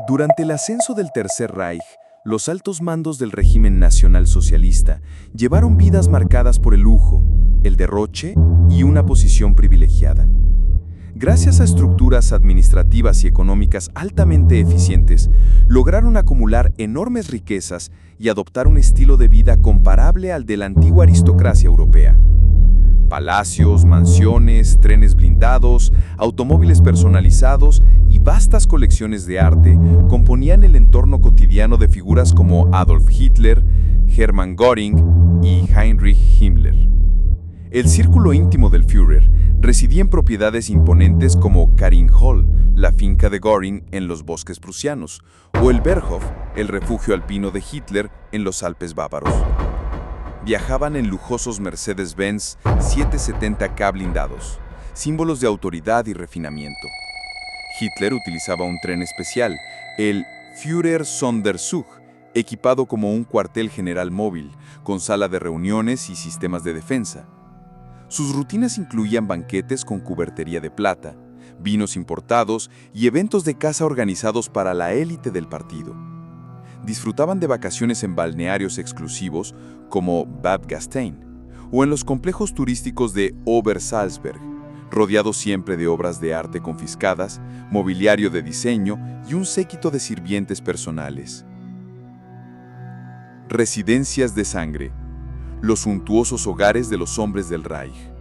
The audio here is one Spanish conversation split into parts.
Durante el ascenso del Tercer Reich, los altos mandos del régimen nacionalsocialista llevaron vidas marcadas por el lujo, el derroche y una posición privilegiada. Gracias a estructuras administrativas y económicas altamente eficientes, lograron acumular enormes riquezas y adoptar un estilo de vida comparable al de la antigua aristocracia europea. Palacios, mansiones, trenes blindados, automóviles personalizados y vastas colecciones de arte componían el entorno cotidiano de figuras como Adolf Hitler, Hermann Göring y Heinrich Himmler. El círculo íntimo del Führer residía en propiedades imponentes como Karinthal, la finca de Göring en los bosques prusianos, o el Berghof, el refugio alpino de Hitler en los Alpes bávaros. Viajaban en lujosos Mercedes-Benz 770K blindados, símbolos de autoridad y refinamiento. Hitler utilizaba un tren especial, el Führer Sonderzug, equipado como un cuartel general móvil, con sala de reuniones y sistemas de defensa. Sus rutinas incluían banquetes con cubertería de plata, vinos importados y eventos de caza organizados para la élite del partido. Disfrutaban de vacaciones en balnearios exclusivos como Bad Gastein o en los complejos turísticos de Obersalzberg, rodeados siempre de obras de arte confiscadas, mobiliario de diseño y un séquito de sirvientes personales. Residencias de sangre, los suntuosos hogares de los hombres del Reich.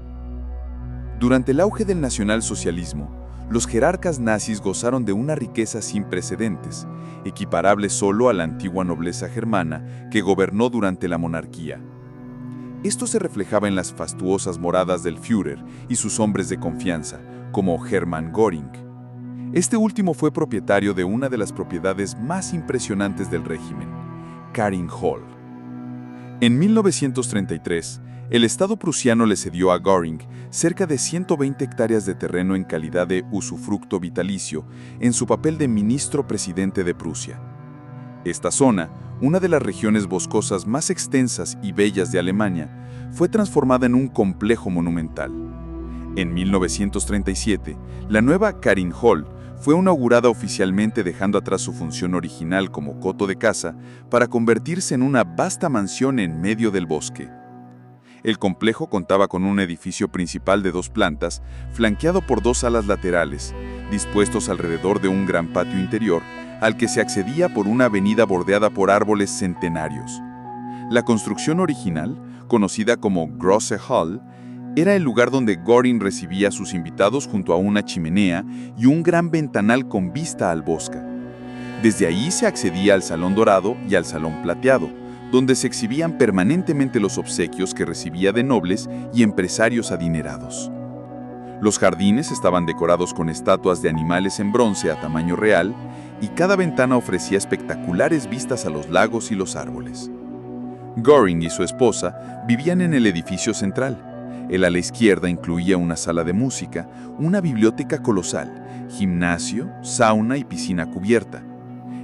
Durante el auge del nacionalsocialismo, los jerarcas nazis gozaron de una riqueza sin precedentes, equiparable solo a la antigua nobleza germana que gobernó durante la monarquía. Esto se reflejaba en las fastuosas moradas del Führer y sus hombres de confianza, como Hermann Göring. Este último fue propietario de una de las propiedades más impresionantes del régimen, Karinthal. En 1933, el Estado prusiano le cedió a Göring cerca de 120 hectáreas de terreno en calidad de usufructo vitalicio en su papel de ministro-presidente de Prusia. Esta zona, una de las regiones boscosas más extensas y bellas de Alemania, fue transformada en un complejo monumental. En 1937, la nueva Karinthal fue inaugurada oficialmente dejando atrás su función original como coto de caza para convertirse en una vasta mansión en medio del bosque. El complejo contaba con un edificio principal de 2 plantas, flanqueado por 2 alas laterales, dispuestos alrededor de un gran patio interior, al que se accedía por una avenida bordeada por árboles centenarios. La construcción original, conocida como Große Hall, era el lugar donde Göring recibía a sus invitados junto a una chimenea y un gran ventanal con vista al bosque. Desde ahí se accedía al Salón Dorado y al Salón Plateado, donde se exhibían permanentemente los obsequios que recibía de nobles y empresarios adinerados. Los jardines estaban decorados con estatuas de animales en bronce a tamaño real y cada ventana ofrecía espectaculares vistas a los lagos y los árboles. Göring y su esposa vivían en el edificio central. El ala izquierda incluía una sala de música, una biblioteca colosal, gimnasio, sauna y piscina cubierta.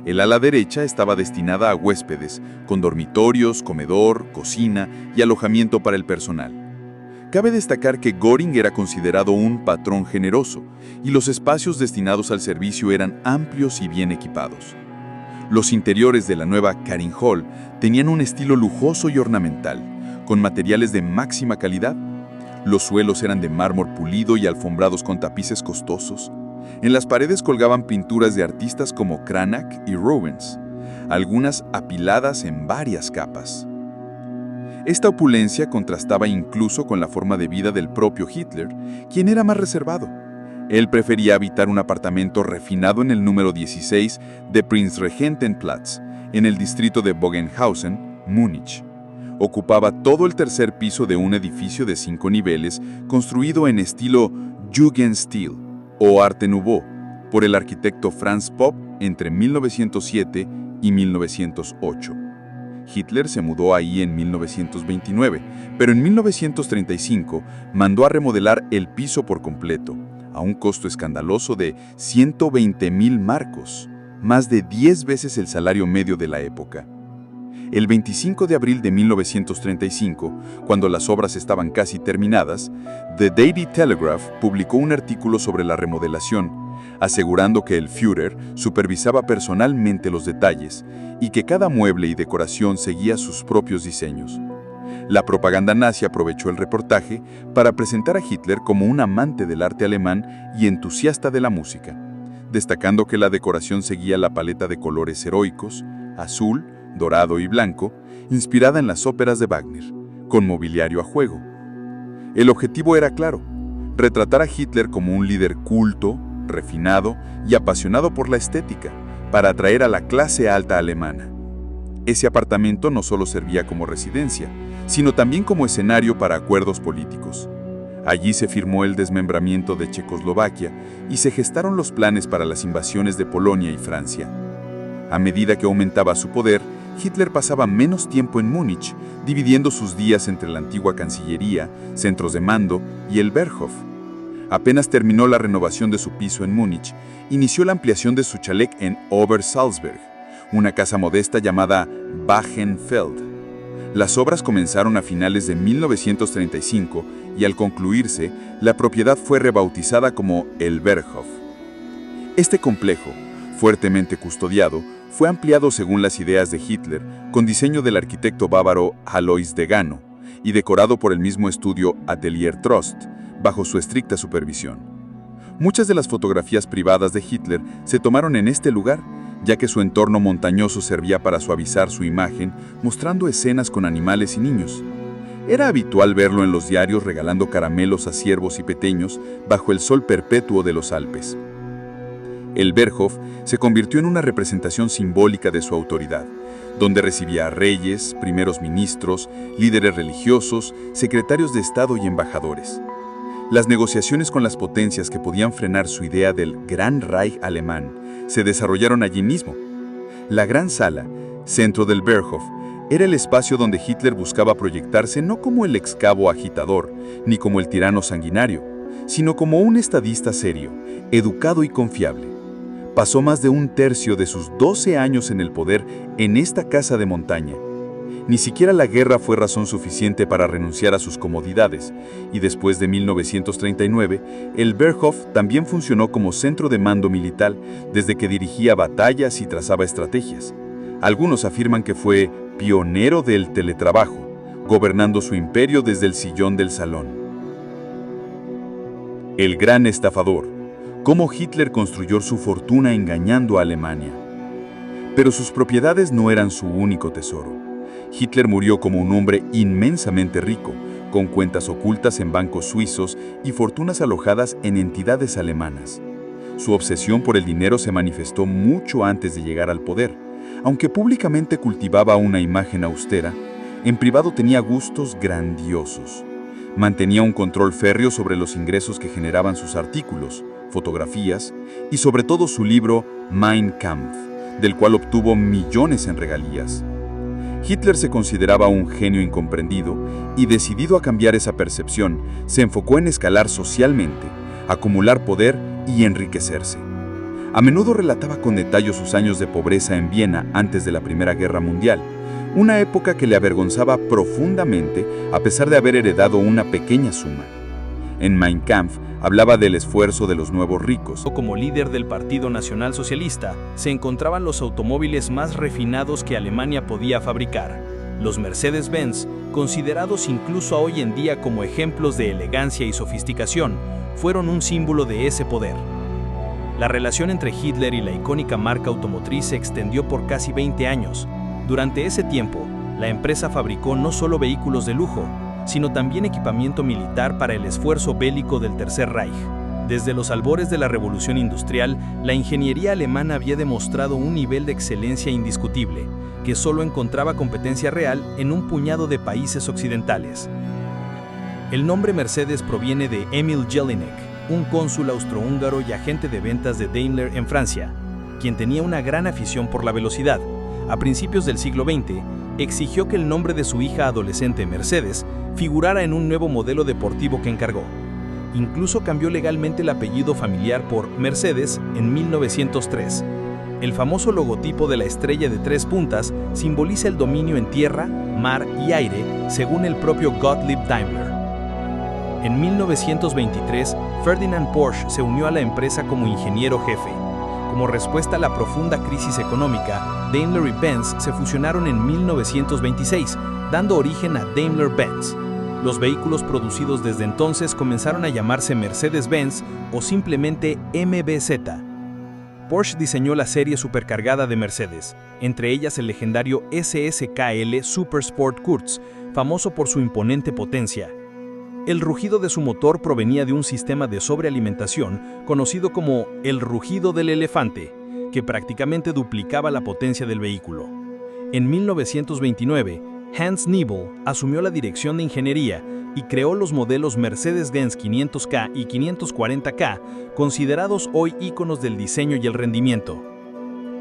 El ala derecha estaba destinada a huéspedes, con dormitorios, comedor, cocina y alojamiento para el personal. Cabe destacar que Göring era considerado un patrón generoso, y los espacios destinados al servicio eran amplios y bien equipados. Los interiores de la nueva Karinthal tenían un estilo lujoso y ornamental, con materiales de máxima calidad. Los suelos eran de mármol pulido y alfombrados con tapices costosos. En las paredes colgaban pinturas de artistas como Cranach y Rubens, algunas apiladas en varias capas. Esta opulencia contrastaba incluso con la forma de vida del propio Hitler, quien era más reservado. Él prefería habitar un apartamento refinado en el número 16 de Prinzregentenplatz, en el distrito de Bogenhausen, Múnich. Ocupaba todo el tercer piso de un edificio de 5 niveles construido en estilo Jugendstil o Arte Nouveau por el arquitecto Franz Popp entre 1907 y 1908. Hitler se mudó ahí en 1929, pero en 1935 mandó a remodelar el piso por completo, a un costo escandaloso de 120.000 marcos, más de 10 veces el salario medio de la época. El 25 de abril de 1935, cuando las obras estaban casi terminadas, The Daily Telegraph publicó un artículo sobre la remodelación, asegurando que el Führer supervisaba personalmente los detalles y que cada mueble y decoración seguía sus propios diseños. La propaganda nazi aprovechó el reportaje para presentar a Hitler como un amante del arte alemán y entusiasta de la música, destacando que la decoración seguía la paleta de colores heroicos, azul, dorado y blanco, inspirada en las óperas de Wagner, con mobiliario a juego. El objetivo era claro: retratar a Hitler como un líder culto, refinado y apasionado por la estética, para atraer a la clase alta alemana. Ese apartamento no solo servía como residencia, sino también como escenario para acuerdos políticos. Allí se firmó el desmembramiento de Checoslovaquia y se gestaron los planes para las invasiones de Polonia y Francia. A medida que aumentaba su poder, Hitler pasaba menos tiempo en Múnich, dividiendo sus días entre la antigua Cancillería, centros de mando y el Berghof. Apenas terminó la renovación de su piso en Múnich, inició la ampliación de su chalet en Obersalzberg, una casa modesta llamada Wachenfeld. Las obras comenzaron a finales de 1935 y al concluirse, la propiedad fue rebautizada como el Berghof. Este complejo, fuertemente custodiado, fue ampliado según las ideas de Hitler, con diseño del arquitecto bávaro Alois Degano y decorado por el mismo estudio Atelier Trost, bajo su estricta supervisión. Muchas de las fotografías privadas de Hitler se tomaron en este lugar, ya que su entorno montañoso servía para suavizar su imagen, mostrando escenas con animales y niños. Era habitual verlo en los diarios regalando caramelos a ciervos y pequeños bajo el sol perpetuo de los Alpes. El Berghof se convirtió en una representación simbólica de su autoridad, donde recibía a reyes, primeros ministros, líderes religiosos, secretarios de Estado y embajadores. Las negociaciones con las potencias que podían frenar su idea del Gran Reich alemán se desarrollaron allí mismo. La Gran Sala, centro del Berghof, era el espacio donde Hitler buscaba proyectarse no como el excavo agitador, ni como el tirano sanguinario, sino como un estadista serio, educado y confiable. Pasó más de un tercio de sus 12 años en el poder en esta casa de montaña. Ni siquiera la guerra fue razón suficiente para renunciar a sus comodidades, y después de 1939, el Berghof también funcionó como centro de mando militar desde que dirigía batallas y trazaba estrategias. Algunos afirman que fue pionero del teletrabajo, gobernando su imperio desde el sillón del salón. El gran estafador: cómo Hitler construyó su fortuna engañando a Alemania. Pero sus propiedades no eran su único tesoro. Hitler murió como un hombre inmensamente rico, con cuentas ocultas en bancos suizos y fortunas alojadas en entidades alemanas. Su obsesión por el dinero se manifestó mucho antes de llegar al poder. Aunque públicamente cultivaba una imagen austera, en privado tenía gustos grandiosos. Mantenía un control férreo sobre los ingresos que generaban sus artículos, fotografías y sobre todo su libro Mein Kampf, del cual obtuvo millones en regalías. Hitler se consideraba un genio incomprendido y, decidido a cambiar esa percepción, se enfocó en escalar socialmente, acumular poder y enriquecerse. A menudo relataba con detalle sus años de pobreza en Viena antes de la Primera Guerra Mundial, una época que le avergonzaba profundamente a pesar de haber heredado una pequeña suma. En Mein Kampf hablaba del esfuerzo de los nuevos ricos. Como líder del Partido Nacional Socialista, se encontraban los automóviles más refinados que Alemania podía fabricar, los Mercedes-Benz, considerados incluso hoy en día como ejemplos de elegancia y sofisticación, fueron un símbolo de ese poder. La relación entre Hitler y la icónica marca automotriz se extendió por casi 20 años. Durante ese tiempo, la empresa fabricó no solo vehículos de lujo, sino también equipamiento militar para el esfuerzo bélico del Tercer Reich. Desde los albores de la Revolución Industrial, la ingeniería alemana había demostrado un nivel de excelencia indiscutible, que solo encontraba competencia real en un puñado de países occidentales. El nombre Mercedes proviene de Emil Jelinek, un cónsul austrohúngaro y agente de ventas de Daimler en Francia, quien tenía una gran afición por la velocidad. A principios del siglo XX, exigió que el nombre de su hija adolescente Mercedes figurara en un nuevo modelo deportivo que encargó. Incluso cambió legalmente el apellido familiar por Mercedes en 1903. El famoso logotipo de la estrella de 3 puntas simboliza el dominio en tierra, mar y aire, según el propio Gottlieb Daimler. En 1923, Ferdinand Porsche se unió a la empresa como ingeniero jefe. Como respuesta a la profunda crisis económica, Daimler y Benz se fusionaron en 1926, dando origen a Daimler-Benz. Los vehículos producidos desde entonces comenzaron a llamarse Mercedes-Benz o simplemente MBZ. Porsche diseñó la serie supercargada de Mercedes, entre ellas el legendario SSKL Super Sport Kurz, famoso por su imponente potencia. El rugido de su motor provenía de un sistema de sobrealimentación conocido como el rugido del elefante, que prácticamente duplicaba la potencia del vehículo. En 1929, Hans Niebel asumió la dirección de ingeniería y creó los modelos Mercedes-Benz 500K y 540K, considerados hoy íconos del diseño y el rendimiento.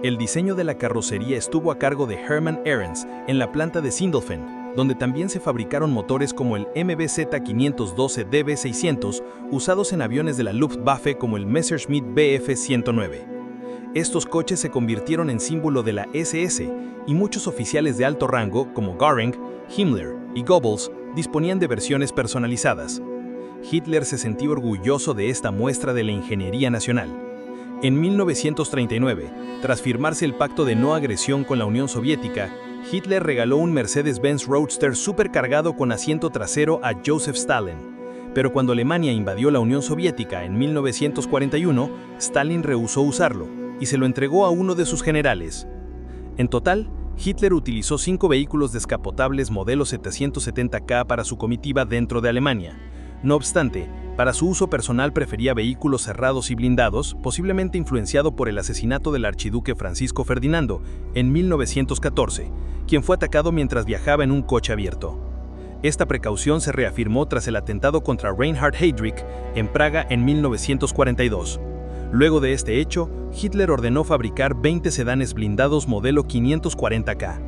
El diseño de la carrocería estuvo a cargo de Hermann Ahrens en la planta de Sindelfingen, donde también se fabricaron motores como el MBZ 512 DB600, usados en aviones de la Luftwaffe como el Messerschmitt Bf 109. Estos coches se convirtieron en símbolo de la SS y muchos oficiales de alto rango como Göring, Himmler y Goebbels disponían de versiones personalizadas. Hitler se sentía orgulloso de esta muestra de la ingeniería nacional. En 1939, tras firmarse el pacto de no agresión con la Unión Soviética, Hitler regaló un Mercedes-Benz Roadster supercargado con asiento trasero a Joseph Stalin. Pero cuando Alemania invadió la Unión Soviética en 1941, Stalin rehusó usarlo y se lo entregó a uno de sus generales. En total, Hitler utilizó 5 vehículos descapotables modelo 770K para su comitiva dentro de Alemania. No obstante, para su uso personal prefería vehículos cerrados y blindados, posiblemente influenciado por el asesinato del archiduque Francisco Ferdinando en 1914, quien fue atacado mientras viajaba en un coche abierto. Esta precaución se reafirmó tras el atentado contra Reinhard Heydrich en Praga en 1942. Luego de este hecho, Hitler ordenó fabricar 20 sedanes blindados modelo 540K.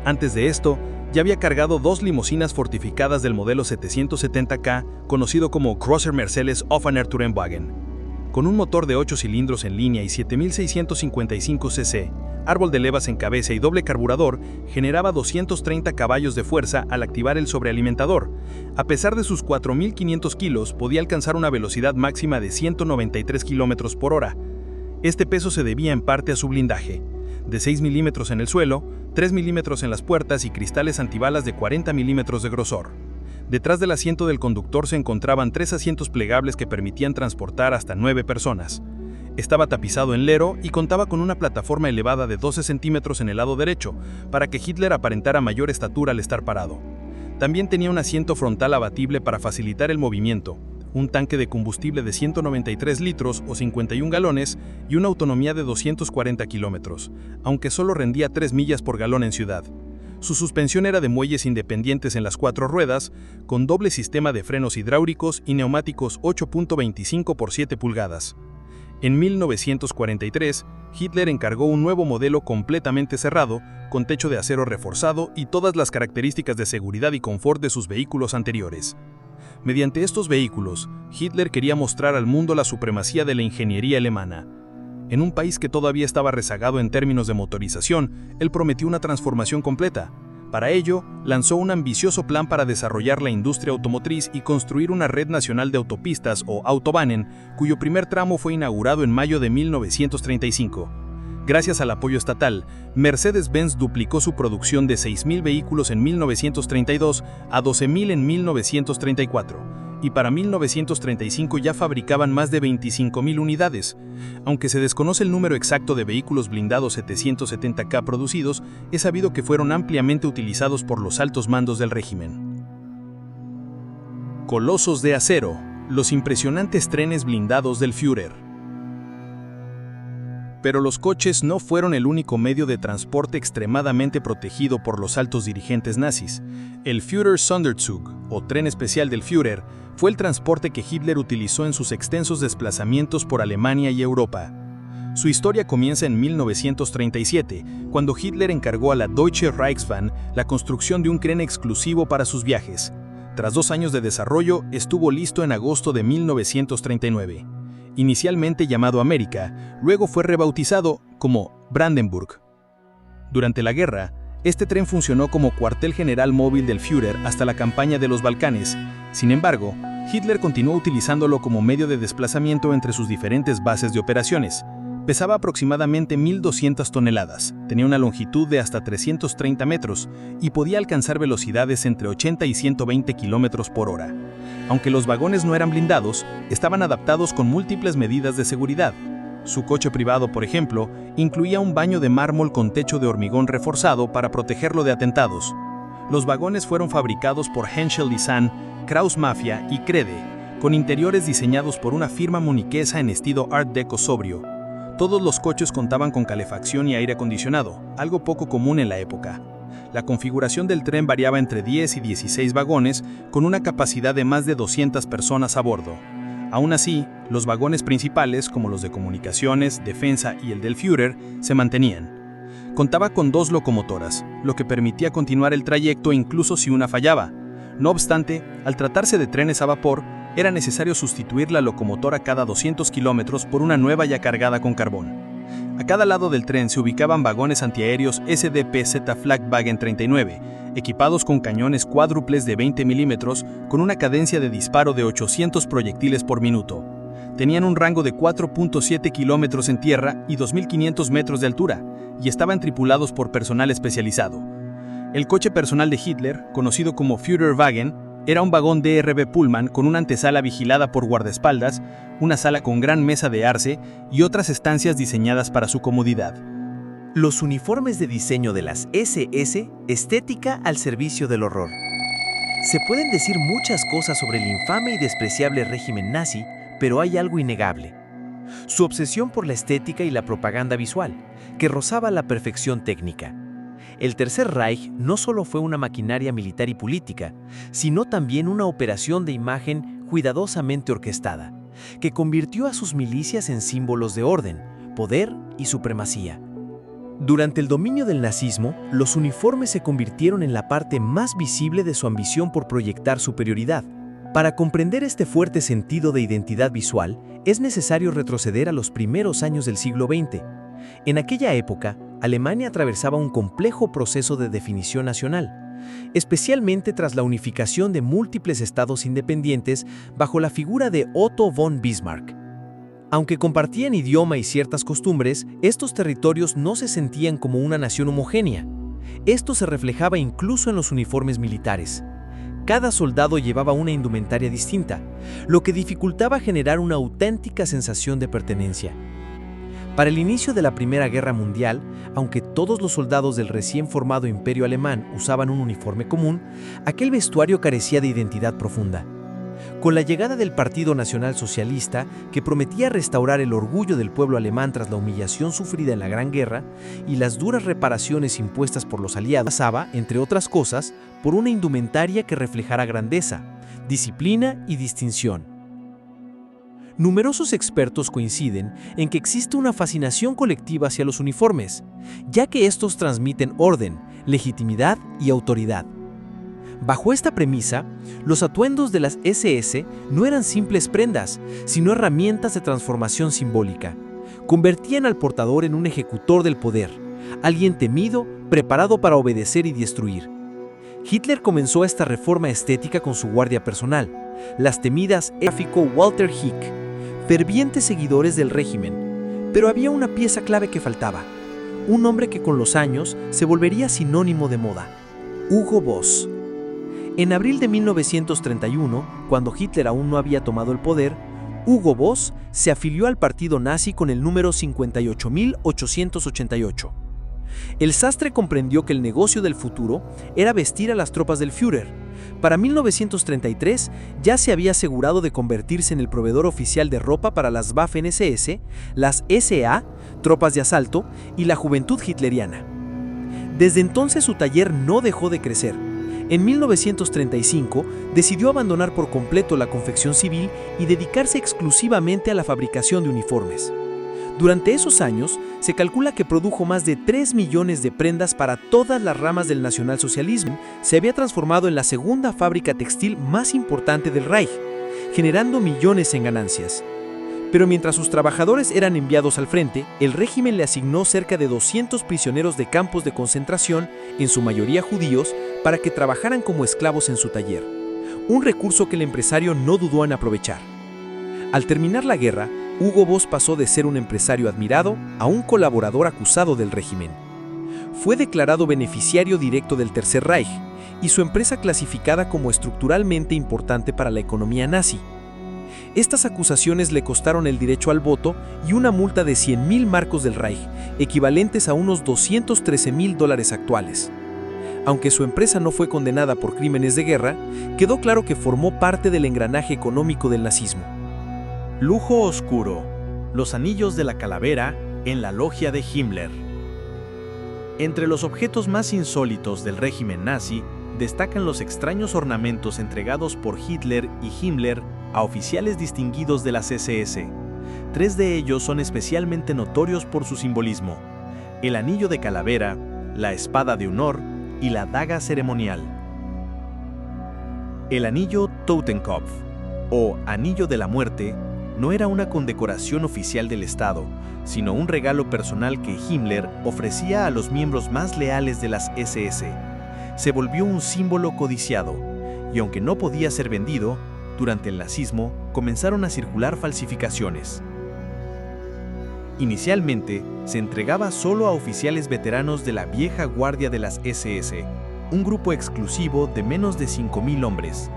Antes de esto, ya había cargado 2 limusinas fortificadas del modelo 770K, conocido como Crosser Mercedes Offener Tourenwagen. Con un motor de 8 cilindros en línea y 7655 cc, árbol de levas en cabeza y doble carburador, generaba 230 caballos de fuerza al activar el sobrealimentador. A pesar de sus 4.500 kilos, podía alcanzar una velocidad máxima de 193 km por hora. Este peso se debía en parte a su blindaje, de 6 milímetros en el suelo, 3 milímetros en las puertas y cristales antibalas de 40 milímetros de grosor. Detrás del asiento del conductor se encontraban 3 asientos plegables que permitían transportar hasta 9 personas. Estaba tapizado en lero y contaba con una plataforma elevada de 12 centímetros en el lado derecho, para que Hitler aparentara mayor estatura al estar parado. También tenía un asiento frontal abatible para facilitar el movimiento, un tanque de combustible de 193 litros o 51 galones y una autonomía de 240 kilómetros, aunque solo rendía 3 millas por galón en ciudad. Su suspensión era de muelles independientes en las 4 ruedas, con doble sistema de frenos hidráulicos y neumáticos 8.25 por 7 pulgadas. En 1943, Hitler encargó un nuevo modelo completamente cerrado, con techo de acero reforzado y todas las características de seguridad y confort de sus vehículos anteriores. Mediante estos vehículos, Hitler quería mostrar al mundo la supremacía de la ingeniería alemana. En un país que todavía estaba rezagado en términos de motorización, él prometió una transformación completa. Para ello, lanzó un ambicioso plan para desarrollar la industria automotriz y construir una red nacional de autopistas o Autobahnen, cuyo primer tramo fue inaugurado en mayo de 1935. Gracias al apoyo estatal, Mercedes-Benz duplicó su producción de 6.000 vehículos en 1932 a 12.000 en 1934, y para 1935 ya fabricaban más de 25.000 unidades. Aunque se desconoce el número exacto de vehículos blindados 770K producidos, es sabido que fueron ampliamente utilizados por los altos mandos del régimen. Colosos de acero, los impresionantes trenes blindados del Führer. Pero los coches no fueron el único medio de transporte extremadamente protegido por los altos dirigentes nazis. El Führer-Sonderzug, o tren especial del Führer, fue el transporte que Hitler utilizó en sus extensos desplazamientos por Alemania y Europa. Su historia comienza en 1937, cuando Hitler encargó a la Deutsche Reichsbahn la construcción de un tren exclusivo para sus viajes. Tras 2 años de desarrollo, estuvo listo en agosto de 1939. Inicialmente llamado América, luego fue rebautizado como Brandenburg. Durante la guerra, Este tren funcionó como cuartel general móvil del Führer hasta la campaña de los Balcanes. Sin embargo, Hitler continuó utilizándolo como medio de desplazamiento entre sus diferentes bases de operaciones. Pesaba aproximadamente 1.200 toneladas, tenía una longitud de hasta 330 metros y podía alcanzar velocidades entre 80 y 120 kilómetros por hora. Aunque los vagones no eran blindados, estaban adaptados con múltiples medidas de seguridad. Su coche privado, por ejemplo, incluía un baño de mármol con techo de hormigón reforzado para protegerlo de atentados. Los vagones fueron fabricados por Henschel Design, Krauss Mafia y Crede, con interiores diseñados por una firma muniquesa en estilo Art Deco sobrio. Todos los coches contaban con calefacción y aire acondicionado, algo poco común en la época. La configuración del tren variaba entre 10 y 16 vagones, con una capacidad de más de 200 personas a bordo. Aún así, los vagones principales, como los de comunicaciones, defensa y el del Führer, se mantenían. Contaba con 2 locomotoras, lo que permitía continuar el trayecto incluso si una fallaba. No obstante, al tratarse de trenes a vapor, era necesario sustituir la locomotora cada 200 kilómetros por una nueva ya cargada con carbón. A cada lado del tren se ubicaban vagones antiaéreos SDP-Z Flakwagen 39, equipados con cañones cuádruples de 20 milímetros con una cadencia de disparo de 800 proyectiles por minuto. Tenían un rango de 4.7 kilómetros en tierra y 2.500 metros de altura, y estaban tripulados por personal especializado. El coche personal de Hitler, conocido como Führerwagen, era un vagón DRB Pullman con una antesala vigilada por guardaespaldas, una sala con gran mesa de arce y otras estancias diseñadas para su comodidad. Los uniformes de diseño de las SS, estética al servicio del horror. Se pueden decir muchas cosas sobre el infame y despreciable régimen nazi, pero hay algo innegable. Su obsesión por la estética y la propaganda visual, que rozaba la perfección técnica. El Tercer Reich no solo fue una maquinaria militar y política, sino también una operación de imagen cuidadosamente orquestada, que convirtió a sus milicias en símbolos de orden, poder y supremacía. Durante el dominio del nazismo, los uniformes se convirtieron en la parte más visible de su ambición por proyectar superioridad. Para comprender este fuerte sentido de identidad visual, es necesario retroceder a los primeros años del siglo XX. En aquella época, Alemania atravesaba un complejo proceso de definición nacional, especialmente tras la unificación de múltiples estados independientes bajo la figura de Otto von Bismarck. Aunque compartían idioma y ciertas costumbres, estos territorios no se sentían como una nación homogénea. Esto se reflejaba incluso en los uniformes militares. Cada soldado llevaba una indumentaria distinta, lo que dificultaba generar una auténtica sensación de pertenencia. Para el inicio de la Primera Guerra Mundial, aunque todos los soldados del recién formado Imperio Alemán usaban un uniforme común, aquel vestuario carecía de identidad profunda. Con la llegada del Partido Nacional Socialista, que prometía restaurar el orgullo del pueblo alemán tras la humillación sufrida en la Gran Guerra y las duras reparaciones impuestas por los aliados, pasaba, entre otras cosas, por una indumentaria que reflejara grandeza, disciplina y distinción. Numerosos expertos coinciden en que existe una fascinación colectiva hacia los uniformes, ya que estos transmiten orden, legitimidad y autoridad. Bajo esta premisa, los atuendos de las SS no eran simples prendas, sino herramientas de transformación simbólica. Convertían al portador en un ejecutor del poder, alguien temido, preparado para obedecer y destruir. Hitler comenzó esta reforma estética con su guardia personal, las temidas gráfico Walter Hick, fervientes seguidores del régimen, pero había una pieza clave que faltaba, un hombre que con los años se volvería sinónimo de moda, Hugo Boss. En abril de 1931, cuando Hitler aún no había tomado el poder, Hugo Boss se afilió al partido nazi con el número 58.888. El sastre comprendió que el negocio del futuro era vestir a las tropas del Führer. Para 1933 ya se había asegurado de convertirse en el proveedor oficial de ropa para las Waffen-SS, las SA, tropas de asalto y la juventud hitleriana. Desde entonces su taller no dejó de crecer. En 1935 decidió abandonar por completo la confección civil y dedicarse exclusivamente a la fabricación de uniformes. Durante esos años, se calcula que produjo más de 3 millones de prendas para todas las ramas del nacionalsocialismo. Se había transformado en la segunda fábrica textil más importante del Reich, generando millones en ganancias. Pero mientras sus trabajadores eran enviados al frente, el régimen le asignó cerca de 200 prisioneros de campos de concentración, en su mayoría judíos, para que trabajaran como esclavos en su taller, un recurso que el empresario no dudó en aprovechar. Al terminar la guerra, Hugo Boss pasó de ser un empresario admirado a un colaborador acusado del régimen. Fue declarado beneficiario directo del Tercer Reich y su empresa clasificada como estructuralmente importante para la economía nazi. Estas acusaciones le costaron el derecho al voto y una multa de 100.000 marcos del Reich, equivalentes a unos $213.000 actuales. Aunque su empresa no fue condenada por crímenes de guerra, quedó claro que formó parte del engranaje económico del nazismo. Lujo oscuro. Los anillos de la calavera en la logia de Himmler. Entre los objetos más insólitos del régimen nazi, destacan los extraños ornamentos entregados por Hitler y Himmler a oficiales distinguidos de las SS. 3 de ellos son especialmente notorios por su simbolismo: el anillo de calavera, la espada de honor y la daga ceremonial. El anillo Totenkopf, o anillo de la muerte, no era una condecoración oficial del Estado, sino un regalo personal que Himmler ofrecía a los miembros más leales de las SS. Se volvió un símbolo codiciado, y aunque no podía ser vendido, durante el nazismo comenzaron a circular falsificaciones. Inicialmente, se entregaba solo a oficiales veteranos de la vieja guardia de las SS, un grupo exclusivo de menos de 5.000 hombres.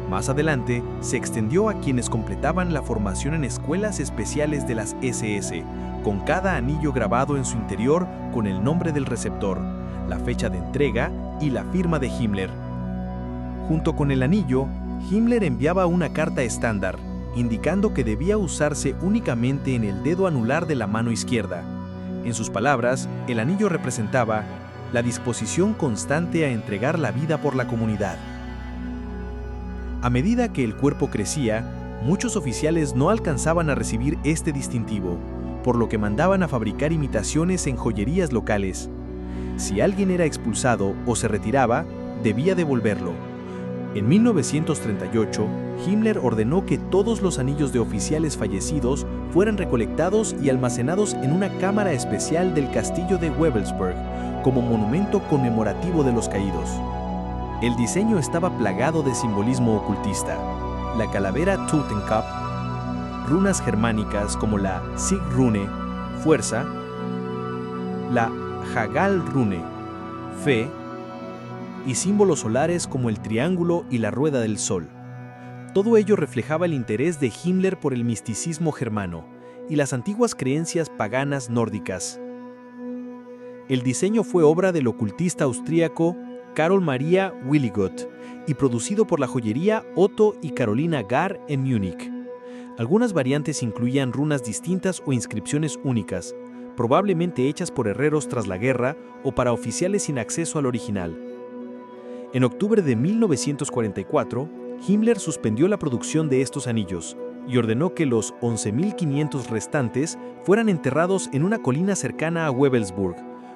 Más adelante, se extendió a quienes completaban la formación en escuelas especiales de las SS, con cada anillo grabado en su interior con el nombre del receptor, la fecha de entrega y la firma de Himmler. Junto con el anillo, Himmler enviaba una carta estándar, indicando que debía usarse únicamente en el dedo anular de la mano izquierda. En sus palabras, el anillo representaba la disposición constante a entregar la vida por la comunidad. A medida que el cuerpo crecía, muchos oficiales no alcanzaban a recibir este distintivo, por lo que mandaban a fabricar imitaciones en joyerías locales. Si alguien era expulsado o se retiraba, debía devolverlo. En 1938, Himmler ordenó que todos los anillos de oficiales fallecidos fueran recolectados y almacenados en una cámara especial del castillo de Wewelsburg, como monumento conmemorativo de los caídos. El diseño estaba plagado de simbolismo ocultista. La calavera Totenkopf, runas germánicas como la Sigrune, fuerza, la Hagalrune, fe, y símbolos solares como el triángulo y la rueda del sol. Todo ello reflejaba el interés de Himmler por el misticismo germano y las antiguas creencias paganas nórdicas. El diseño fue obra del ocultista austríaco Carol Maria Willigot y producido por la joyería Otto y Carolina Gar en Múnich. Algunas variantes incluían runas distintas o inscripciones únicas, probablemente hechas por herreros tras la guerra o para oficiales sin acceso al original. En octubre de 1944, Himmler suspendió la producción de estos anillos y ordenó que los 11.500 restantes fueran enterrados en una colina cercana a Wewelsburg,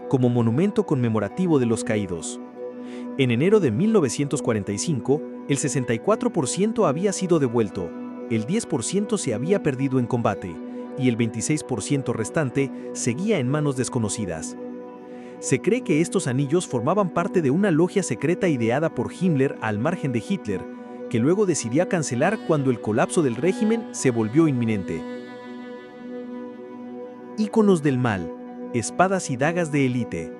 como monumento conmemorativo de los caídos. En enero de 1945, el 64% había sido devuelto, el 10% se había perdido en combate y el 26% restante seguía en manos desconocidas. Se cree que estos anillos formaban parte de una logia secreta ideada por Himmler al margen de Hitler, que luego decidió cancelar cuando el colapso del régimen se volvió inminente. Íconos del mal, espadas y dagas de élite.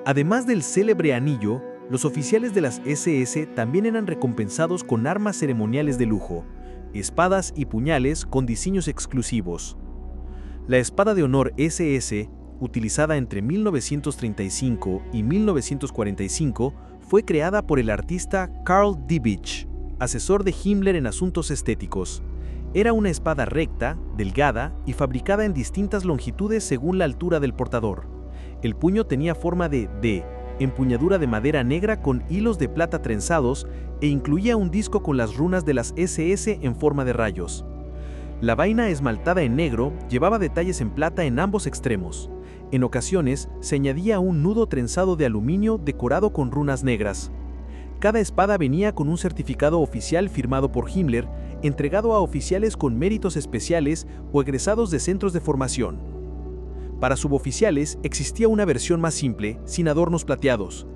Además del célebre anillo, los oficiales de las SS también eran recompensados con armas ceremoniales de lujo, espadas y puñales con diseños exclusivos. La espada de honor SS, utilizada entre 1935 y 1945, fue creada por el artista Karl Diebitsch, asesor de Himmler en asuntos estéticos. Era una espada recta, delgada y fabricada en distintas longitudes según la altura del portador. El puño tenía forma de D, empuñadura de madera negra con hilos de plata trenzados e incluía un disco con las runas de las SS en forma de rayos. La vaina esmaltada en negro llevaba detalles en plata en ambos extremos. En ocasiones se añadía un nudo trenzado de aluminio decorado con runas negras. Cada espada venía con un certificado oficial firmado por Himmler entregado a oficiales con méritos especiales o egresados de centros de formación. Para suboficiales existía una versión más simple, sin adornos plateados.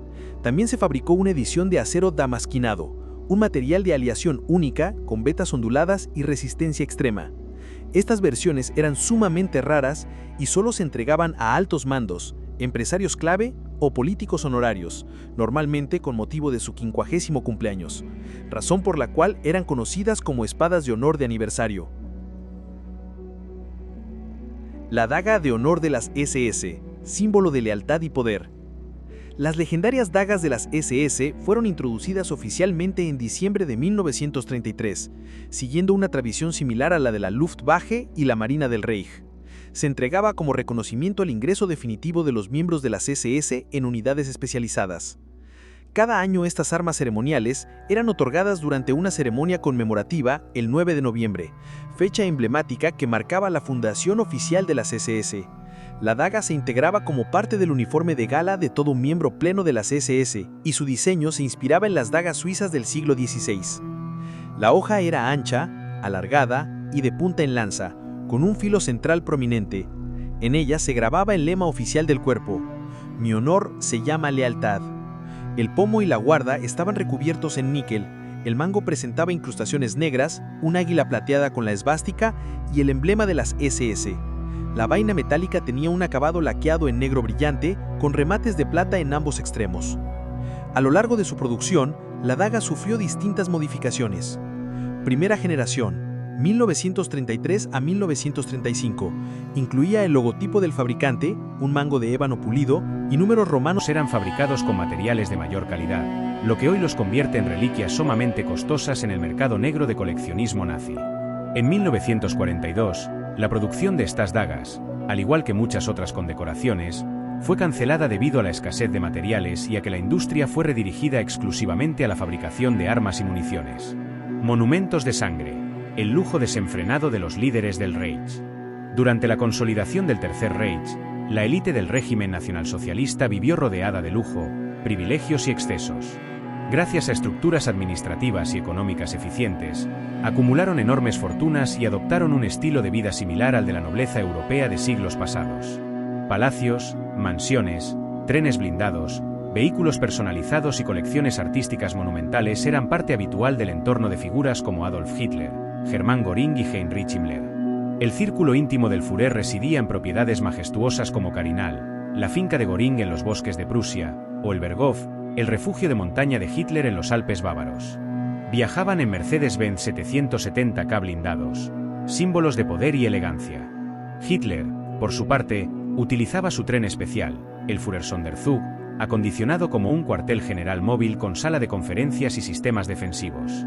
También se fabricó una edición de acero damasquinado, un material de aleación única, con vetas onduladas y resistencia extrema. Estas versiones eran sumamente raras y solo se entregaban a altos mandos, empresarios clave o políticos honorarios, normalmente con motivo de su 50º cumpleaños, razón por la cual eran conocidas como espadas de honor de aniversario. La daga de honor de las SS, símbolo de lealtad y poder. Las legendarias dagas de las SS fueron introducidas oficialmente en diciembre de 1933, siguiendo una tradición similar a la de la Luftwaffe y la Marina del Reich. Se entregaba como reconocimiento al ingreso definitivo de los miembros de las SS en unidades especializadas. Cada año estas armas ceremoniales eran otorgadas durante una ceremonia conmemorativa el 9 de noviembre, fecha emblemática que marcaba la fundación oficial de las SS. La daga se integraba como parte del uniforme de gala de todo un miembro pleno de las SS y su diseño se inspiraba en las dagas suizas del siglo XVI. La hoja era ancha, alargada y de punta en lanza, con un filo central prominente. En ella se grababa el lema oficial del cuerpo: "Mi honor se llama lealtad". El pomo y la guarda estaban recubiertos en níquel, el mango presentaba incrustaciones negras, un águila plateada con la esvástica y el emblema de las SS. La vaina metálica tenía un acabado laqueado en negro brillante, con remates de plata en ambos extremos. A lo largo de su producción, la daga sufrió distintas modificaciones. Primera generación, 1933 a 1935, incluía el logotipo del fabricante, un mango de ébano pulido y números romanos. Eran fabricados con materiales de mayor calidad, lo que hoy los convierte en reliquias sumamente costosas en el mercado negro de coleccionismo nazi. En 1942, la producción de estas dagas, al igual que muchas otras condecoraciones, fue cancelada debido a la escasez de materiales y a que la industria fue redirigida exclusivamente a la fabricación de armas y municiones. Monumentos de sangre, el lujo desenfrenado de los líderes del Reich. Durante la consolidación del Tercer Reich, la élite del régimen nacionalsocialista vivió rodeada de lujo, privilegios y excesos. Gracias a estructuras administrativas y económicas eficientes, acumularon enormes fortunas y adoptaron un estilo de vida similar al de la nobleza europea de siglos pasados. Palacios, mansiones, trenes blindados, vehículos personalizados y colecciones artísticas monumentales eran parte habitual del entorno de figuras como Adolf Hitler, Hermann Göring y Heinrich Himmler. El círculo íntimo del Führer residía en propiedades majestuosas como Carinal, la finca de Göring en los bosques de Prusia, o el Berghof, el refugio de montaña de Hitler en los Alpes bávaros. Viajaban en Mercedes-Benz 770K blindados, símbolos de poder y elegancia. Hitler, por su parte, utilizaba su tren especial, el Führersonderzug, acondicionado como un cuartel general móvil con sala de conferencias y sistemas defensivos.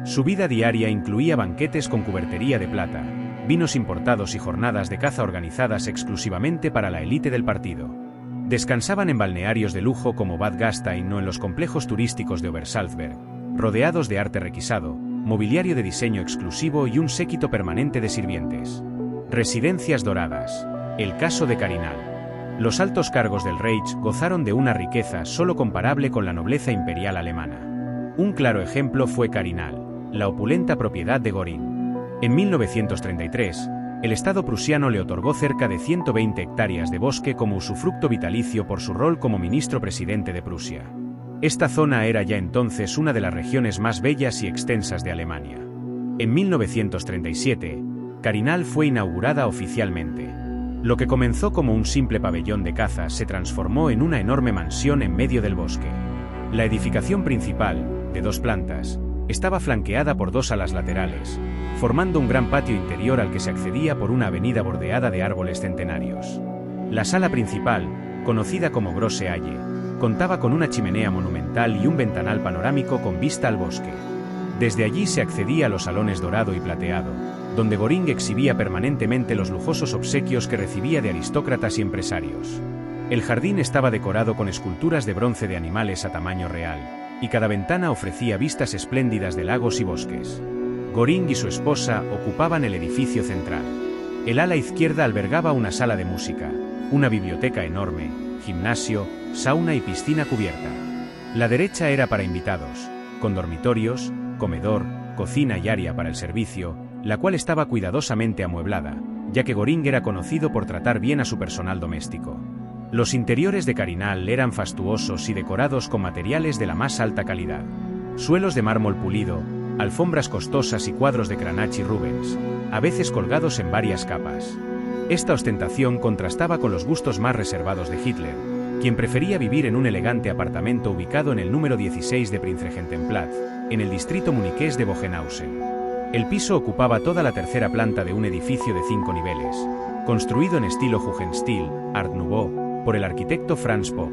Su vida diaria incluía banquetes con cubertería de plata, vinos importados y jornadas de caza organizadas exclusivamente para la élite del partido. Descansaban en balnearios de lujo como Bad Gastein o en los complejos turísticos de Obersalzberg, rodeados de arte requisado, mobiliario de diseño exclusivo y un séquito permanente de sirvientes. Residencias doradas. El caso de Carinal. Los altos cargos del Reich gozaron de una riqueza solo comparable con la nobleza imperial alemana. Un claro ejemplo fue Carinal, la opulenta propiedad de Göring. En 1933, el Estado prusiano le otorgó cerca de 120 hectáreas de bosque como usufructo vitalicio por su rol como ministro-presidente de Prusia. Esta zona era ya entonces una de las regiones más bellas y extensas de Alemania. En 1937, Carinal fue inaugurada oficialmente. Lo que comenzó como un simple pabellón de caza se transformó en una enorme mansión en medio del bosque. La edificación principal, de 2 plantas, estaba flanqueada por 2 alas laterales, formando un gran patio interior al que se accedía por una avenida bordeada de árboles centenarios. La sala principal, conocida como Grosse Halle, contaba con una chimenea monumental y un ventanal panorámico con vista al bosque. Desde allí se accedía a los salones dorado y plateado, donde Göring exhibía permanentemente los lujosos obsequios que recibía de aristócratas y empresarios. El jardín estaba decorado con esculturas de bronce de animales a tamaño real, y cada ventana ofrecía vistas espléndidas de lagos y bosques. Göring y su esposa ocupaban el edificio central. El ala izquierda albergaba una sala de música, una biblioteca enorme, gimnasio, sauna y piscina cubierta. La derecha era para invitados, con dormitorios, comedor, cocina y área para el servicio, la cual estaba cuidadosamente amueblada, ya que Göring era conocido por tratar bien a su personal doméstico. Los interiores de Carinal eran fastuosos y decorados con materiales de la más alta calidad. Suelos de mármol pulido, alfombras costosas y cuadros de Cranach y Rubens, a veces colgados en varias capas. Esta ostentación contrastaba con los gustos más reservados de Hitler, quien prefería vivir en un elegante apartamento ubicado en el número 16 de Prinzregentenplatz, en el distrito muniqués de Bogenhausen. El piso ocupaba toda la tercera planta de un edificio de 5 niveles, construido en estilo Jugendstil, Art Nouveau, por el arquitecto Franz Popp.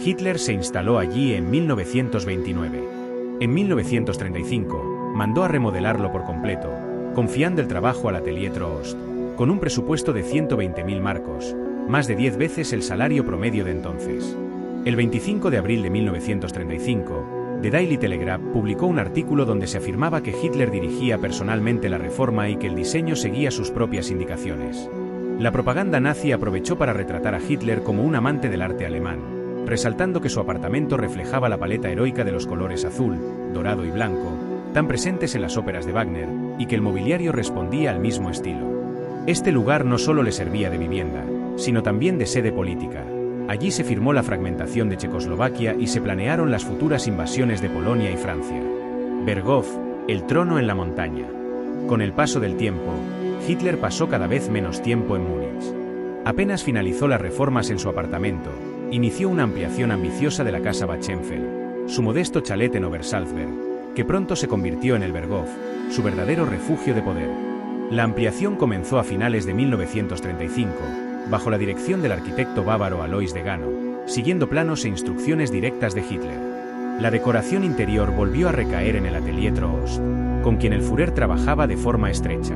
Hitler se instaló allí en 1929. En 1935, mandó a remodelarlo por completo, confiando el trabajo al Atelier Troost, con un presupuesto de 120.000 marcos, más de 10 veces el salario promedio de entonces. El 25 de abril de 1935, The Daily Telegraph publicó un artículo donde se afirmaba que Hitler dirigía personalmente la reforma y que el diseño seguía sus propias indicaciones. La propaganda nazi aprovechó para retratar a Hitler como un amante del arte alemán, resaltando que su apartamento reflejaba la paleta heroica de los colores azul, dorado y blanco, tan presentes en las óperas de Wagner, y que el mobiliario respondía al mismo estilo. Este lugar no solo le servía de vivienda, sino también de sede política. Allí se firmó la fragmentación de Checoslovaquia y se planearon las futuras invasiones de Polonia y Francia. Berghof, el trono en la montaña. Con el paso del tiempo, Hitler pasó cada vez menos tiempo en Múnich. Apenas finalizó las reformas en su apartamento, inició una ampliación ambiciosa de la casa Bachenfeld, su modesto chalet en Obersalzberg, que pronto se convirtió en el Berghof, su verdadero refugio de poder. La ampliación comenzó a finales de 1935, bajo la dirección del arquitecto bávaro Alois de Gano, siguiendo planos e instrucciones directas de Hitler. La decoración interior volvió a recaer en el Atelier Troost, con quien el Führer trabajaba de forma estrecha.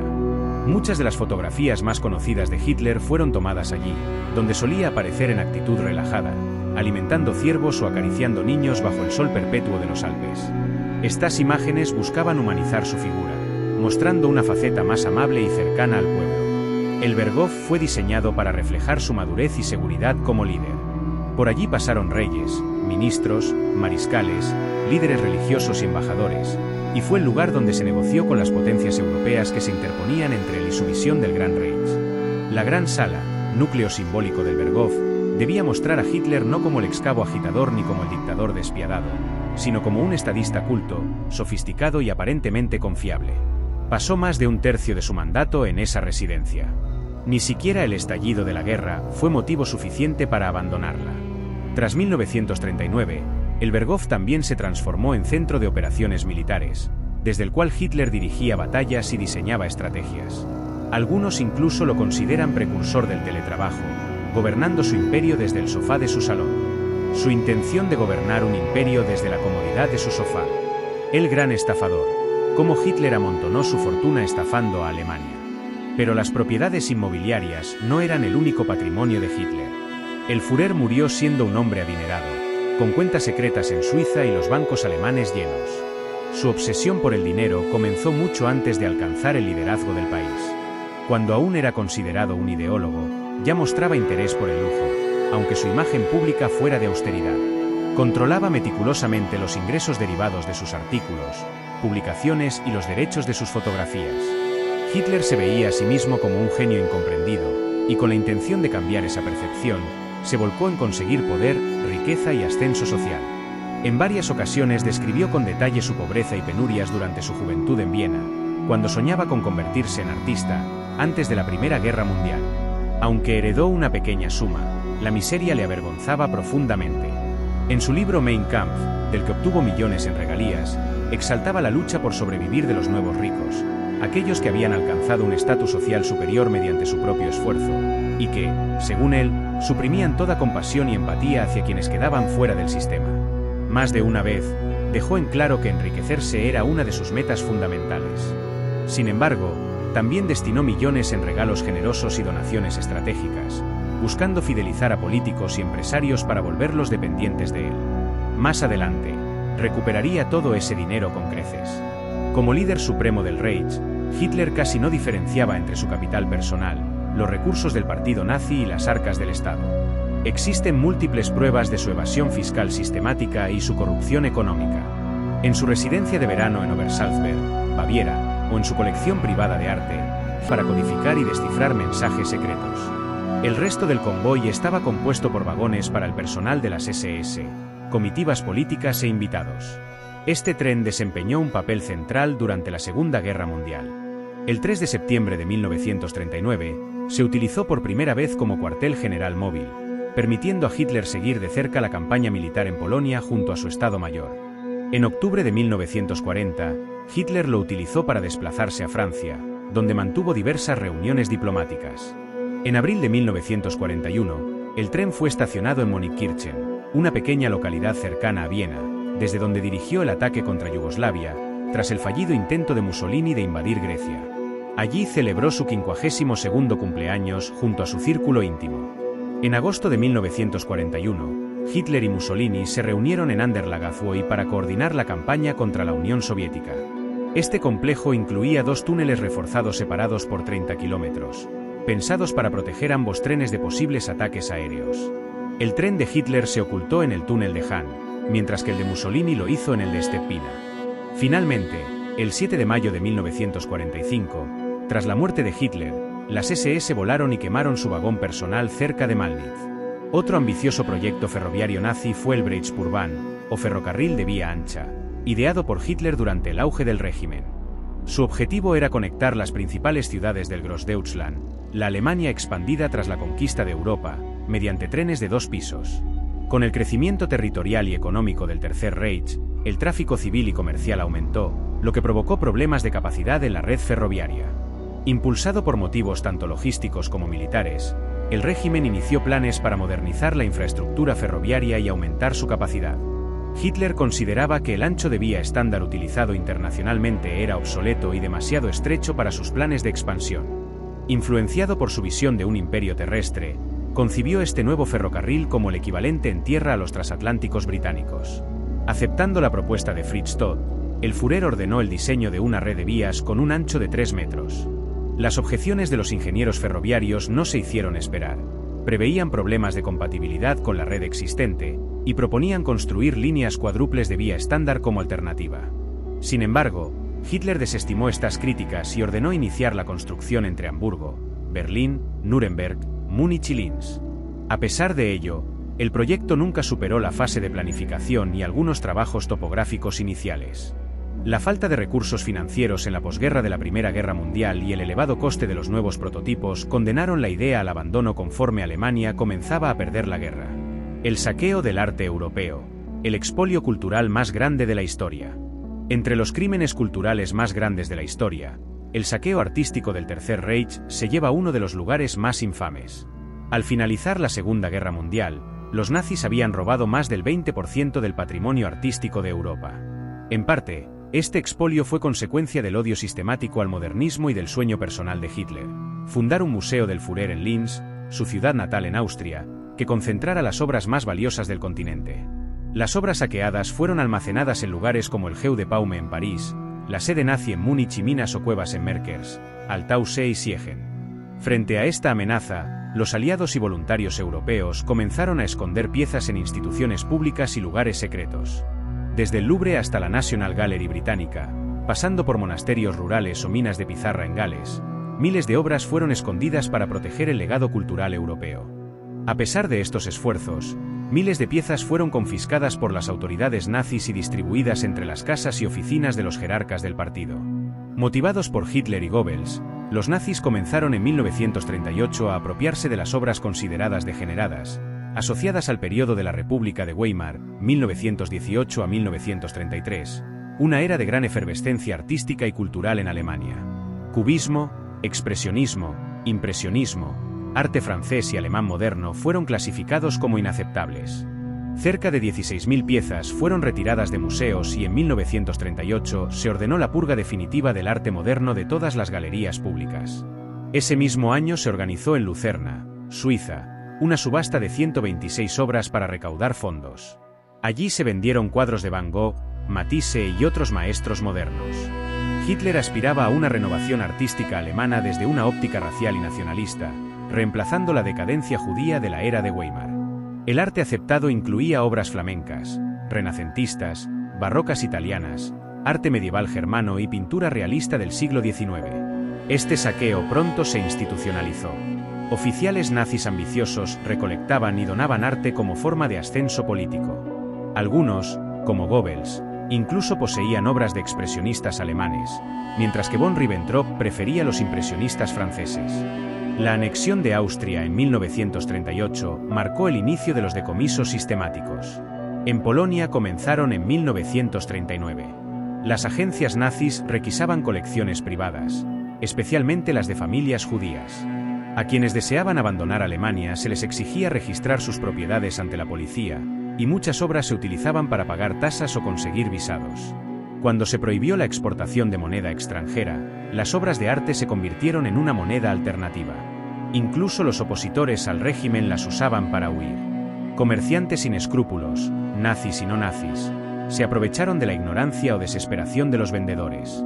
Muchas de las fotografías más conocidas de Hitler fueron tomadas allí, donde solía aparecer en actitud relajada, alimentando ciervos o acariciando niños bajo el sol perpetuo de los Alpes. Estas imágenes buscaban humanizar su figura, mostrando una faceta más amable y cercana al pueblo. El Berghof fue diseñado para reflejar su madurez y seguridad como líder. Por allí pasaron reyes, ministros, mariscales, líderes religiosos y embajadores, y fue el lugar donde se negoció con las potencias europeas que se interponían entre él y su visión del Gran Reich. La Gran Sala, núcleo simbólico del Berghof, debía mostrar a Hitler no como el excavo agitador ni como el dictador despiadado, sino como un estadista culto, sofisticado y aparentemente confiable. Pasó más de un tercio de su mandato en esa residencia. Ni siquiera el estallido de la guerra fue motivo suficiente para abandonarla. Tras 1939, el Berghof también se transformó en centro de operaciones militares, desde el cual Hitler dirigía batallas y diseñaba estrategias. Algunos incluso lo consideran precursor del teletrabajo, gobernando su imperio desde el sofá de su salón. Su intención de gobernar un imperio desde la comodidad de su sofá. El gran estafador. Cómo Hitler amontonó su fortuna estafando a Alemania. Pero las propiedades inmobiliarias no eran el único patrimonio de Hitler. El Führer murió siendo un hombre adinerado, con cuentas secretas en Suiza y los bancos alemanes llenos. Su obsesión por el dinero comenzó mucho antes de alcanzar el liderazgo del país. Cuando aún era considerado un ideólogo, ya mostraba interés por el lujo, aunque su imagen pública fuera de austeridad. Controlaba meticulosamente los ingresos derivados de sus artículos, publicaciones y los derechos de sus fotografías. Hitler se veía a sí mismo como un genio incomprendido, y con la intención de cambiar esa percepción, se volcó en conseguir poder, riqueza y ascenso social. En varias ocasiones describió con detalle su pobreza y penurias durante su juventud en Viena, cuando soñaba con convertirse en artista, antes de la Primera Guerra Mundial. Aunque heredó una pequeña suma, la miseria le avergonzaba profundamente. En su libro Mein Kampf, del que obtuvo millones en regalías, exaltaba la lucha por sobrevivir de los nuevos ricos, aquellos que habían alcanzado un estatus social superior mediante su propio esfuerzo, y que, según él, suprimían toda compasión y empatía hacia quienes quedaban fuera del sistema. Más de una vez, dejó en claro que enriquecerse era una de sus metas fundamentales. Sin embargo, también destinó millones en regalos generosos y donaciones estratégicas, buscando fidelizar a políticos y empresarios para volverlos dependientes de él. Más adelante, recuperaría todo ese dinero con creces. Como líder supremo del Reich, Hitler casi no diferenciaba entre su capital personal, los recursos del partido nazi y las arcas del Estado. Existen múltiples pruebas de su evasión fiscal sistemática y su corrupción económica. En su residencia de verano en Obersalzberg, Baviera, Baviera, o en su colección privada de arte, para codificar y descifrar mensajes secretos. El resto del convoy estaba compuesto por vagones para el personal de las SS, comitivas políticas e invitados. Este tren desempeñó un papel central durante la Segunda Guerra Mundial. El 3 de septiembre de 1939, se utilizó por primera vez como cuartel general móvil, permitiendo a Hitler seguir de cerca la campaña militar en Polonia junto a su Estado Mayor. En octubre de 1940, Hitler lo utilizó para desplazarse a Francia, donde mantuvo diversas reuniones diplomáticas. En abril de 1941, el tren fue estacionado en Monikirchen, una pequeña localidad cercana a Viena, desde donde dirigió el ataque contra Yugoslavia, tras el fallido intento de Mussolini de invadir Grecia. Allí celebró su 52º cumpleaños junto a su círculo íntimo. En agosto de 1941, Hitler y Mussolini se reunieron en Anderlagazuoy para coordinar la campaña contra la Unión Soviética. Este complejo incluía 2 túneles reforzados separados por 30 kilómetros, pensados para proteger ambos trenes de posibles ataques aéreos. El tren de Hitler se ocultó en el túnel de Hahn, mientras que el de Mussolini lo hizo en el de Stepina. Finalmente, el 7 de mayo de 1945, tras la muerte de Hitler, las SS volaron y quemaron su vagón personal cerca de Malnitz. Otro ambicioso proyecto ferroviario nazi fue el Breitspurbahn, o ferrocarril de vía ancha, ideado por Hitler durante el auge del régimen. Su objetivo era conectar las principales ciudades del Großdeutschland, la Alemania expandida tras la conquista de Europa, mediante trenes de 2 pisos. Con el crecimiento territorial y económico del Tercer Reich, el tráfico civil y comercial aumentó, lo que provocó problemas de capacidad en la red ferroviaria. Impulsado por motivos tanto logísticos como militares, el régimen inició planes para modernizar la infraestructura ferroviaria y aumentar su capacidad. Hitler consideraba que el ancho de vía estándar utilizado internacionalmente era obsoleto y demasiado estrecho para sus planes de expansión. Influenciado por su visión de un imperio terrestre, concibió este nuevo ferrocarril como el equivalente en tierra a los transatlánticos británicos. Aceptando la propuesta de Fritz Todt, el Führer ordenó el diseño de una red de vías con un ancho de 3 metros. Las objeciones de los ingenieros ferroviarios no se hicieron esperar. Preveían problemas de compatibilidad con la red existente y proponían construir líneas cuádruples de vía estándar como alternativa. Sin embargo, Hitler desestimó estas críticas y ordenó iniciar la construcción entre Hamburgo, Berlín, Nuremberg, Múnich y Linz. A pesar de ello, el proyecto nunca superó la fase de planificación y algunos trabajos topográficos iniciales. La falta de recursos financieros en la posguerra de la Primera Guerra Mundial y el elevado coste de los nuevos prototipos condenaron la idea al abandono conforme Alemania comenzaba a perder la guerra. El saqueo del arte europeo, el expolio cultural más grande de la historia. Entre los crímenes culturales más grandes de la historia, el saqueo artístico del Tercer Reich se lleva uno de los lugares más infames. Al finalizar la Segunda Guerra Mundial, los nazis habían robado más del 20% del patrimonio artístico de Europa. En parte, este expolio fue consecuencia del odio sistemático al modernismo y del sueño personal de Hitler: fundar un museo del Führer en Linz, su ciudad natal en Austria, que concentrara las obras más valiosas del continente. Las obras saqueadas fueron almacenadas en lugares como el Jeu de Paume en París, la sede nazi en Múnich y minas o cuevas en Merkers, Altaussee y Siegen. Frente a esta amenaza, los aliados y voluntarios europeos comenzaron a esconder piezas en instituciones públicas y lugares secretos. Desde el Louvre hasta la National Gallery británica, pasando por monasterios rurales o minas de pizarra en Gales, miles de obras fueron escondidas para proteger el legado cultural europeo. A pesar de estos esfuerzos, miles de piezas fueron confiscadas por las autoridades nazis y distribuidas entre las casas y oficinas de los jerarcas del partido. Motivados por Hitler y Goebbels, los nazis comenzaron en 1938 a apropiarse de las obras consideradas degeneradas, asociadas al periodo de la República de Weimar, 1918 a 1933, una era de gran efervescencia artística y cultural en Alemania. Cubismo, expresionismo, impresionismo, arte francés y alemán moderno fueron clasificados como inaceptables. Cerca de 16.000 piezas fueron retiradas de museos y en 1938 se ordenó la purga definitiva del arte moderno de todas las galerías públicas. Ese mismo año se organizó en Lucerna, Suiza, una subasta de 126 obras para recaudar fondos. Allí se vendieron cuadros de Van Gogh, Matisse y otros maestros modernos. Hitler aspiraba a una renovación artística alemana desde una óptica racial y nacionalista, reemplazando la decadencia judía de la era de Weimar. El arte aceptado incluía obras flamencas, renacentistas, barrocas italianas, arte medieval germano y pintura realista del siglo XIX. Este saqueo pronto se institucionalizó. Oficiales nazis ambiciosos recolectaban y donaban arte como forma de ascenso político. Algunos, como Goebbels, incluso poseían obras de expresionistas alemanes, mientras que von Ribbentrop prefería los impresionistas franceses. La anexión de Austria en 1938 marcó el inicio de los decomisos sistemáticos. En Polonia comenzaron en 1939. Las agencias nazis requisaban colecciones privadas, especialmente las de familias judías. A quienes deseaban abandonar Alemania se les exigía registrar sus propiedades ante la policía, y muchas obras se utilizaban para pagar tasas o conseguir visados. Cuando se prohibió la exportación de moneda extranjera, las obras de arte se convirtieron en una moneda alternativa. Incluso los opositores al régimen las usaban para huir. Comerciantes sin escrúpulos, nazis y no nazis, se aprovecharon de la ignorancia o desesperación de los vendedores.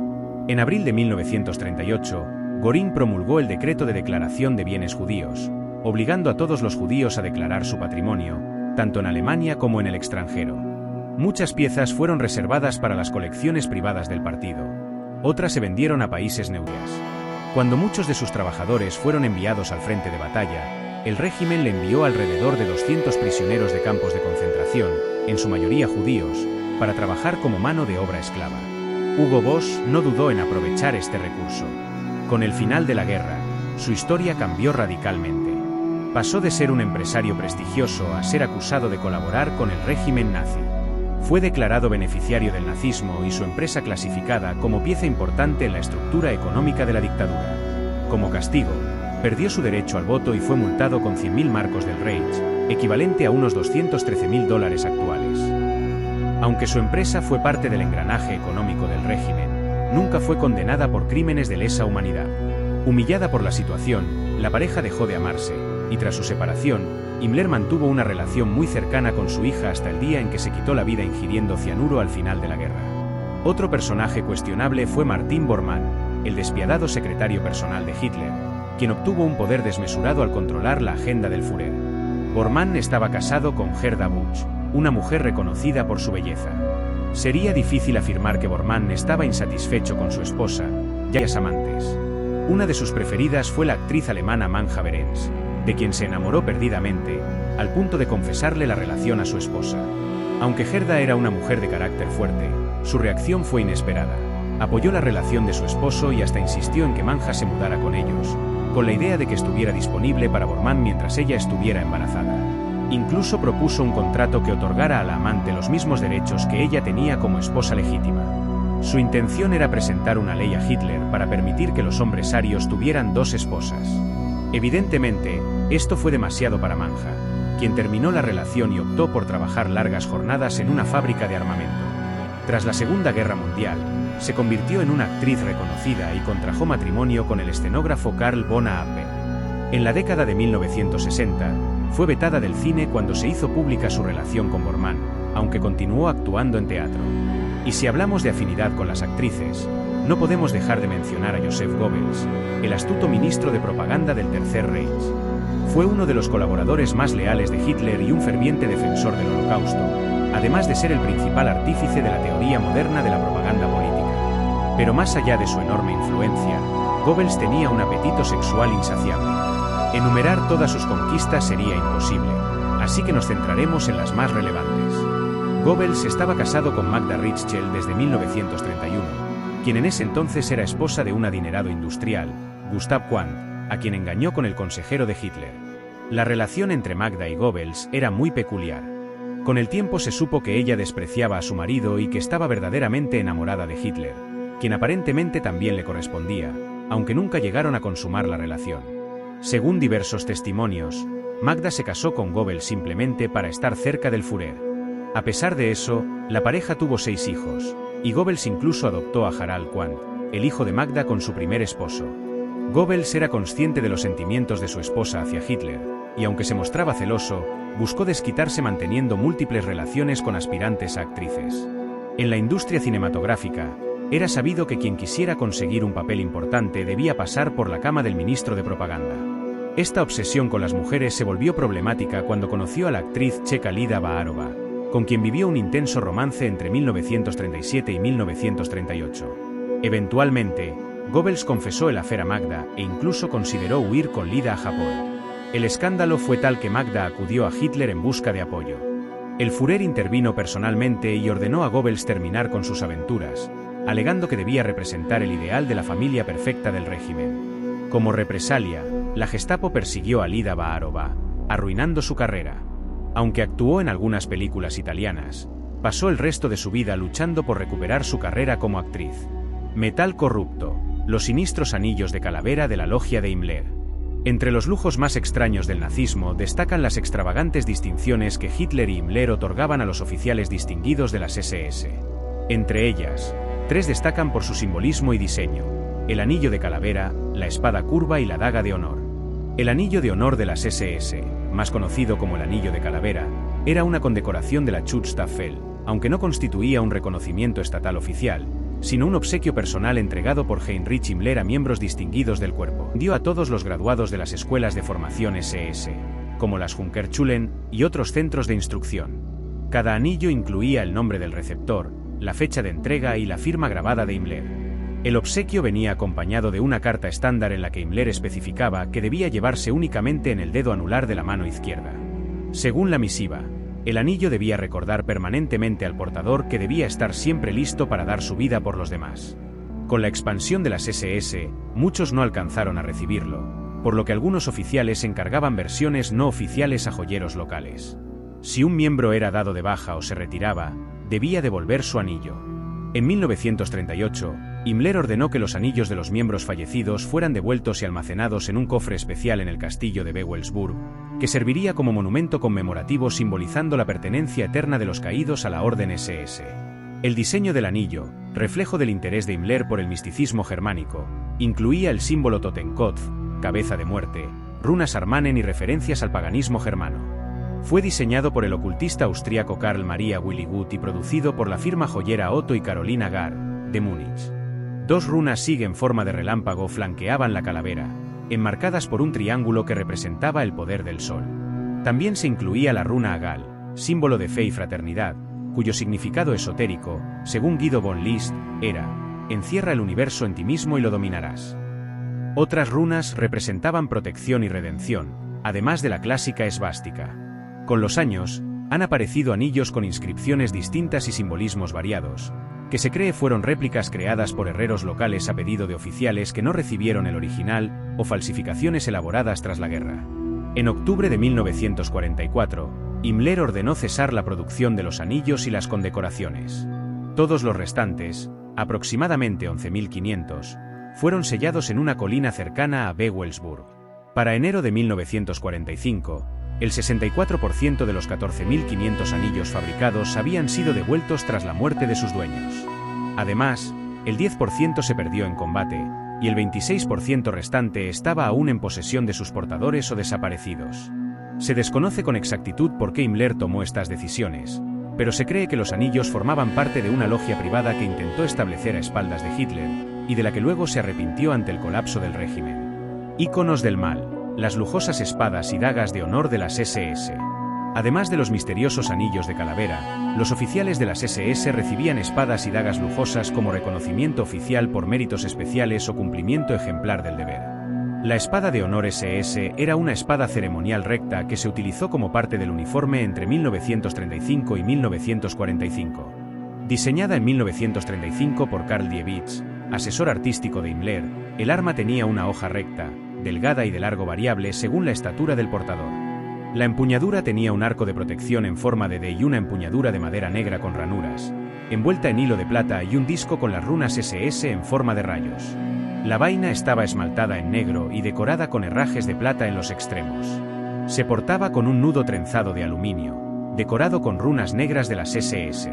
En abril de 1938, Göring promulgó el Decreto de Declaración de Bienes Judíos, obligando a todos los judíos a declarar su patrimonio, tanto en Alemania como en el extranjero. Muchas piezas fueron reservadas para las colecciones privadas del partido. Otras se vendieron a países neutros. Cuando muchos de sus trabajadores fueron enviados al frente de batalla, el régimen le envió alrededor de 200 prisioneros de campos de concentración, en su mayoría judíos, para trabajar como mano de obra esclava. Hugo Boss no dudó en aprovechar este recurso. Con el final de la guerra, su historia cambió radicalmente. Pasó de ser un empresario prestigioso a ser acusado de colaborar con el régimen nazi. Fue declarado beneficiario del nazismo y su empresa clasificada como pieza importante en la estructura económica de la dictadura. Como castigo, perdió su derecho al voto y fue multado con 100.000 marcos del Reich, equivalente a unos $213.000 actuales. Aunque su empresa fue parte del engranaje económico del régimen, nunca fue condenada por crímenes de lesa humanidad. Humillada por la situación, la pareja dejó de amarse, y tras su separación, Himmler mantuvo una relación muy cercana con su hija hasta el día en que se quitó la vida ingiriendo cianuro al final de la guerra. Otro personaje cuestionable fue Martin Bormann, el despiadado secretario personal de Hitler, quien obtuvo un poder desmesurado al controlar la agenda del Führer. Bormann estaba casado con Gerda Busch, una mujer reconocida por su belleza. Sería difícil afirmar que Bormann estaba insatisfecho con su esposa, ya que amantes. Una de sus preferidas fue la actriz alemana Manja Behrens, de quien se enamoró perdidamente, al punto de confesarle la relación a su esposa. Aunque Gerda era una mujer de carácter fuerte, su reacción fue inesperada. Apoyó la relación de su esposo y hasta insistió en que Manja se mudara con ellos, con la idea de que estuviera disponible para Bormann mientras ella estuviera embarazada. Incluso propuso un contrato que otorgara a la amante los mismos derechos que ella tenía como esposa legítima. Su intención era presentar una ley a Hitler para permitir que los hombres arios tuvieran dos esposas. Evidentemente, esto fue demasiado para Manja, quien terminó la relación y optó por trabajar largas jornadas en una fábrica de armamento. Tras la Segunda Guerra Mundial, se convirtió en una actriz reconocida y contrajo matrimonio con el escenógrafo Karl von Appen. En la década de 1960, fue vetada del cine cuando se hizo pública su relación con Bormann, aunque continuó actuando en teatro. Y si hablamos de afinidad con las actrices, no podemos dejar de mencionar a Joseph Goebbels, el astuto ministro de propaganda del Tercer Reich. Fue uno de los colaboradores más leales de Hitler y un ferviente defensor del Holocausto, además de ser el principal artífice de la teoría moderna de la propaganda política. Pero más allá de su enorme influencia, Goebbels tenía un apetito sexual insaciable. Enumerar todas sus conquistas sería imposible, así que nos centraremos en las más relevantes. Goebbels estaba casado con Magda Ritschl desde 1931, quien en ese entonces era esposa de un adinerado industrial, Gustav Quandt, a quien engañó con el consejero de Hitler. La relación entre Magda y Goebbels era muy peculiar. Con el tiempo se supo que ella despreciaba a su marido y que estaba verdaderamente enamorada de Hitler, quien aparentemente también le correspondía, aunque nunca llegaron a consumar la relación. Según diversos testimonios, Magda se casó con Goebbels simplemente para estar cerca del Führer. A pesar de eso, la pareja tuvo 6 hijos, y Goebbels incluso adoptó a Harald Quandt, el hijo de Magda con su primer esposo. Goebbels era consciente de los sentimientos de su esposa hacia Hitler, y aunque se mostraba celoso, buscó desquitarse manteniendo múltiples relaciones con aspirantes a actrices. En la industria cinematográfica, era sabido que quien quisiera conseguir un papel importante debía pasar por la cama del ministro de propaganda. Esta obsesión con las mujeres se volvió problemática cuando conoció a la actriz checa Lida Baarova, con quien vivió un intenso romance entre 1937 y 1938. Eventualmente, Goebbels confesó el affair a Magda e incluso consideró huir con Lida a Japón. El escándalo fue tal que Magda acudió a Hitler en busca de apoyo. El Führer intervino personalmente y ordenó a Goebbels terminar con sus aventuras, alegando que debía representar el ideal de la familia perfecta del régimen. Como represalia, la Gestapo persiguió a Lida Baarova, arruinando su carrera. Aunque actuó en algunas películas italianas, pasó el resto de su vida luchando por recuperar su carrera como actriz. Metal corrupto, los siniestros anillos de calavera de la logia de Himmler. Entre los lujos más extraños del nazismo destacan las extravagantes distinciones que Hitler y Himmler otorgaban a los oficiales distinguidos de las SS. Entre ellas, 3 destacan por su simbolismo y diseño: el anillo de calavera, la espada curva y la daga de honor. El anillo de honor de las SS, más conocido como el anillo de calavera, era una condecoración de la Schutzstaffel, aunque no constituía un reconocimiento estatal oficial, sino un obsequio personal entregado por Heinrich Himmler a miembros distinguidos del cuerpo. Dio a todos los graduados de las escuelas de formación SS, como las Junkerschulen y otros centros de instrucción. Cada anillo incluía el nombre del receptor, la fecha de entrega y la firma grabada de Himmler. El obsequio venía acompañado de una carta estándar en la que Himmler especificaba que debía llevarse únicamente en el dedo anular de la mano izquierda. Según la misiva, el anillo debía recordar permanentemente al portador que debía estar siempre listo para dar su vida por los demás. Con la expansión de las SS, muchos no alcanzaron a recibirlo, por lo que algunos oficiales encargaban versiones no oficiales a joyeros locales. Si un miembro era dado de baja o se retiraba, debía devolver su anillo. En 1938, Himmler ordenó que los anillos de los miembros fallecidos fueran devueltos y almacenados en un cofre especial en el castillo de Wewelsburg, que serviría como monumento conmemorativo simbolizando la pertenencia eterna de los caídos a la Orden SS. El diseño del anillo, reflejo del interés de Himmler por el misticismo germánico, incluía el símbolo Totenkopf, cabeza de muerte, runas Armanen y referencias al paganismo germano. Fue diseñado por el ocultista austríaco Karl Maria Willigut y producido por la firma joyera Otto y Carolina Gar, de Múnich. 2 runas Sig en forma de relámpago flanqueaban la calavera, enmarcadas por un triángulo que representaba el poder del sol. También se incluía la runa Agal, símbolo de fe y fraternidad, cuyo significado esotérico, según Guido von List, era: encierra el universo en ti mismo y lo dominarás. Otras runas representaban protección y redención, además de la clásica esvástica. Con los años, han aparecido anillos con inscripciones distintas y simbolismos variados, que se cree fueron réplicas creadas por herreros locales a pedido de oficiales que no recibieron el original o falsificaciones elaboradas tras la guerra. En octubre de 1944, Himmler ordenó cesar la producción de los anillos y las condecoraciones. Todos los restantes, aproximadamente 11.500, fueron sellados en una colina cercana a Wewelsburg. Para enero de 1945, el 64% de los 14.500 anillos fabricados habían sido devueltos tras la muerte de sus dueños. Además, el 10% se perdió en combate, y el 26% restante estaba aún en posesión de sus portadores o desaparecidos. Se desconoce con exactitud por qué Himmler tomó estas decisiones, pero se cree que los anillos formaban parte de una logia privada que intentó establecer a espaldas de Hitler, y de la que luego se arrepintió ante el colapso del régimen. Íconos del mal. Las lujosas espadas y dagas de honor de las SS. Además de los misteriosos anillos de calavera, los oficiales de las SS recibían espadas y dagas lujosas como reconocimiento oficial por méritos especiales o cumplimiento ejemplar del deber. La espada de honor SS era una espada ceremonial recta que se utilizó como parte del uniforme entre 1935 y 1945. Diseñada en 1935 por Karl Diewitz, asesor artístico de Himmler, el arma tenía una hoja recta, delgada y de largo variable según la estatura del portador. La empuñadura tenía un arco de protección en forma de D y una empuñadura de madera negra con ranuras, envuelta en hilo de plata y un disco con las runas SS en forma de rayos. La vaina estaba esmaltada en negro y decorada con herrajes de plata en los extremos. Se portaba con un nudo trenzado de aluminio, decorado con runas negras de las SS.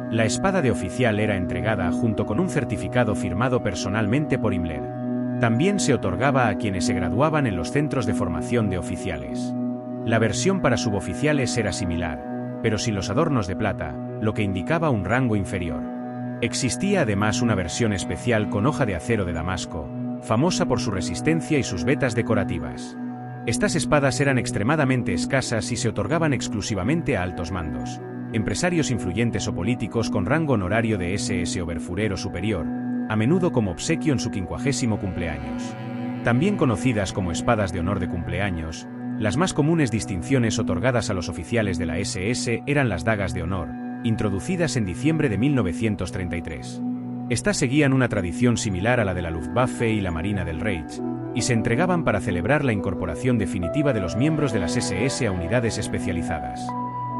La espada de oficial era entregada junto con un certificado firmado personalmente por Himmler. También se otorgaba a quienes se graduaban en los centros de formación de oficiales. La versión para suboficiales era similar, pero sin los adornos de plata, lo que indicaba un rango inferior. Existía además una versión especial con hoja de acero de Damasco, famosa por su resistencia y sus vetas decorativas. Estas espadas eran extremadamente escasas y se otorgaban exclusivamente a altos mandos. empresarios influyentes o políticos con rango honorario de SS Oberfuhrer o superior, a menudo como obsequio en su 50º cumpleaños. También conocidas como espadas de honor de cumpleaños, las más comunes distinciones otorgadas a los oficiales de la SS eran las dagas de honor, introducidas en diciembre de 1933. Estas seguían una tradición similar a la de la Luftwaffe y la Marina del Reich, y se entregaban para celebrar la incorporación definitiva de los miembros de las SS a unidades especializadas.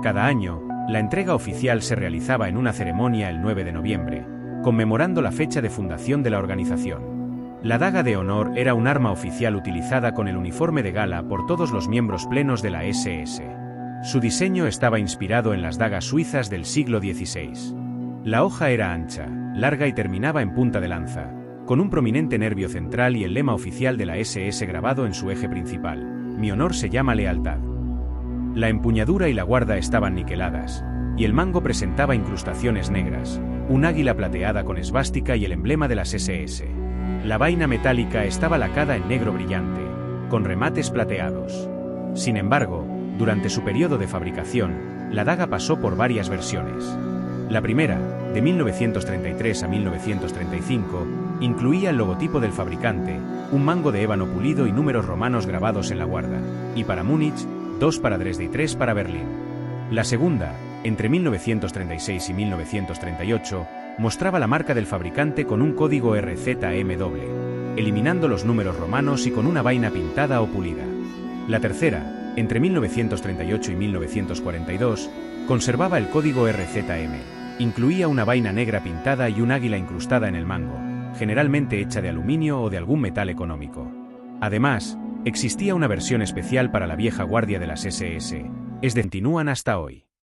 Cada año, la entrega oficial se realizaba en una ceremonia el 9 de noviembre, conmemorando la fecha de fundación de la organización. La daga de honor era un arma oficial utilizada con el uniforme de gala por todos los miembros plenos de la SS. Su diseño estaba inspirado en las dagas suizas del siglo XVI. La hoja era ancha, larga y terminaba en punta de lanza, con un prominente nervio central y el lema oficial de la SS grabado en su eje principal: "Mi honor se llama lealtad". La empuñadura y la guarda estaban niqueladas, y el mango presentaba incrustaciones negras, un águila plateada con esvástica y el emblema de las SS. La vaina metálica estaba lacada en negro brillante, con remates plateados. Sin embargo, durante su periodo de fabricación, la daga pasó por varias versiones. La primera, de 1933 a 1935, incluía el logotipo del fabricante, un mango de ébano pulido y números romanos grabados en la guarda, y para Múnich, 2 para Dresde y 3 para Berlín. La segunda, entre 1936 y 1938, mostraba la marca del fabricante con un código RZMW, eliminando los números romanos y con una vaina pintada o pulida. La tercera, entre 1938 y 1942, conservaba el código RZM, incluía una vaina negra pintada y un águila incrustada en el mango, generalmente hecha de aluminio o de algún metal económico. Además, existía una versión especial para la vieja guardia de las SS, es de continúan hasta hoy.